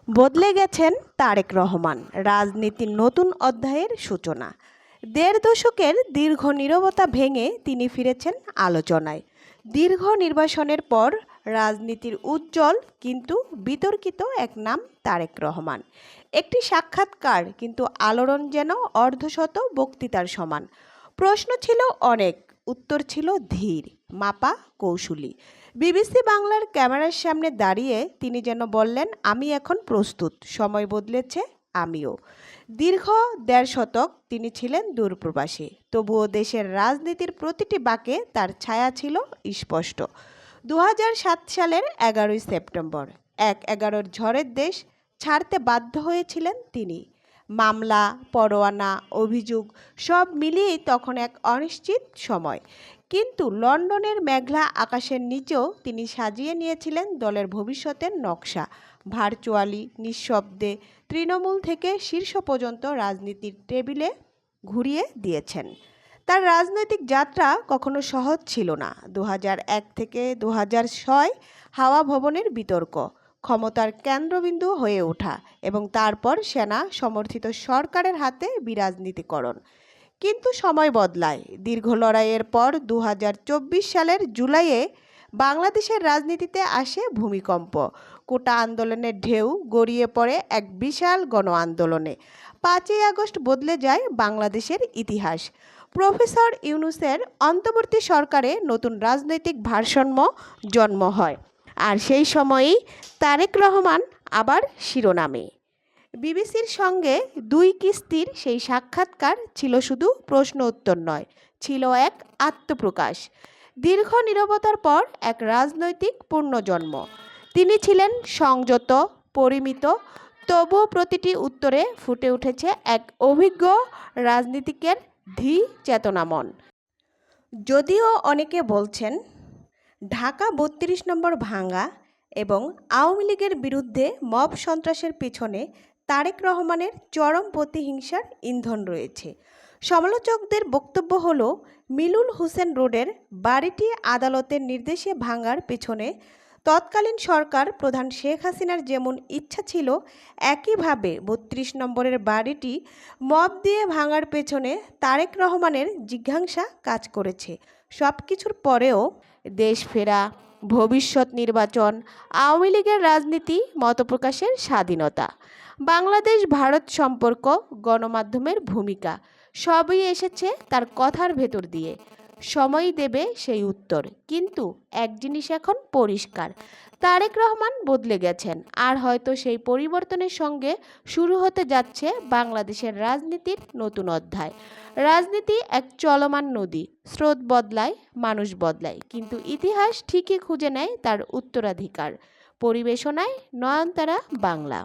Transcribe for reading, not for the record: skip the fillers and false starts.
বদলে গেছেন তারেক রহমান, রাজনীতির নতুন অধ্যায়ের সূচনা। দেড় দশকের দীর্ঘ নীরবতা ভেঙে তিনি ফিরেছেন আলোচনায়। দীর্ঘ নির্বাসনের পর রাজনীতির উজ্জ্বল কিন্তু বিতর্কিত এক নাম তারেক রহমান। একটি সাক্ষাৎকার, কিন্তু আলোড়ন যেন অর্ধশত বক্তৃতার সমান। প্রশ্ন ছিল অনেক, উত্তর ছিল ধীর, মাপা, কৌশলী। বিবিসি বাংলার ক্যামেরার সামনে দাঁড়িয়ে তিনি যেন বললেন, আমি এখন প্রস্তুত, সময় বদলেছে, আমিও। দীর্ঘ দেড় শতক তিনি ছিলেন দূরপ্রবাসী, তবুও দেশের রাজনীতির প্রতিটি বাঁকে তার ছায়া ছিল স্পষ্ট। 2007 সালের 11ই সেপ্টেম্বর 11 ঝড়ের দেশ ছাড়তে বাধ্য হয়েছিলেন তিনি। মামলা, পরোয়ানা, অভিযোগ সব মিলিয়েই তখন এক অনিশ্চিত সময়। কিন্তু লন্ডনের মেঘলা আকাশের নিচেও তিনি সাজিয়ে নিয়েছিলেন দলের ভবিষ্যতের নকশা। ভার্চুয়ালি, নিঃশব্দে, তৃণমূল থেকে শীর্ষ পর্যন্ত রাজনীতির টেবিলে ঘুরিয়ে দিয়েছেন। তার রাজনৈতিক যাত্রা কখনো সহজ ছিল না। 2001 থেকে 2006 হাওয়া ভবনের বিতর্ক, ক্ষমতার কেন্দ্রবিন্দু হয়ে ওঠা এবং তারপর সেনা সমর্থিত সরকারের হাতে বিরাজনীতিকরণ। কিন্তু সময় বদলায়। দীর্ঘ লড়াইয়ের পর 2024 সালের জুলাইয়ে বাংলাদেশের রাজনীতিতে আসে ভূমিকম্প। কোটা আন্দোলনের ঢেউ গড়িয়ে পড়ে এক বিশাল গণ আন্দোলনে। 5ই আগস্ট বদলে যায় বাংলাদেশের ইতিহাস। প্রফেসর ইউনূসের অন্তর্বর্তী সরকারে নতুন রাজনৈতিক ভারসাম্য জন্ম হয়। আর সেই সময়েই তারেক রহমান আবার শিরোনামে। বিবিসির সঙ্গে 2 কিস্তির সেই সাক্ষাৎকার ছিল শুধু প্রশ্ন উত্তর নয়, ছিল এক আত্মপ্রকাশ। দীর্ঘ নীরবতার পর এক রাজনৈতিক পুনর্জন্ম। তিনি ছিলেন সংযত, পরিমিত, তবুও প্রতিটি উত্তরে ফুটে উঠেছে এক অভিজ্ঞ রাজনীতিকের ধী চেতনামন। যদিও অনেকে বলছেন ঢাকা 32 নম্বর ভাঙা এবং আওয়ামী লীগের বিরুদ্ধে মব সন্ত্রাসের পেছনে তারেক রহমানের চরম প্রতিহিংসার ইন্ধন রয়েছে। সমালোচকদের বক্তব্য হলো, মিলুল হোসেন রোডের বাড়িটি আদালতের নির্দেশে ভাঙার পেছনে তৎকালীন সরকার প্রধান শেখ হাসিনার যেমন ইচ্ছা ছিল, একইভাবে 32 নম্বরের বাড়িটি মব দিয়ে ভাঙার পেছনে তারেক রহমানের জিজ্ঞাসা কাজ করেছে। সব কিছুর পরেও দেশ ফেরা, ভবিষ্যৎ নির্বাচন, আওয়ামী লীগের রাজনীতি, মতপ্রকাশের স্বাধীনতা, বাংলাদেশ ভারত সম্পর্ক, গণমাধ্যমের ভূমিকা, সবই এসেছে তার কথার ভেতর দিয়ে। সময়ই দেবে সেই উত্তর। কিন্তু এক জিনিস এখন পরিষ্কার, তারেক রহমান বদলে গেছেন, আর হয়তো সেই পরিবর্তনের সঙ্গে শুরু হতে যাচ্ছে বাংলাদেশের রাজনীতির নতুন অধ্যায়। রাজনীতি এক চলমান নদী, স্রোত বদলায়, মানুষ বদলায়, কিন্তু ইতিহাস ঠিকই খুঁজে নেয় তার উত্তরাধিকার। পরিবেশনায় নয়নতারা বাংলা।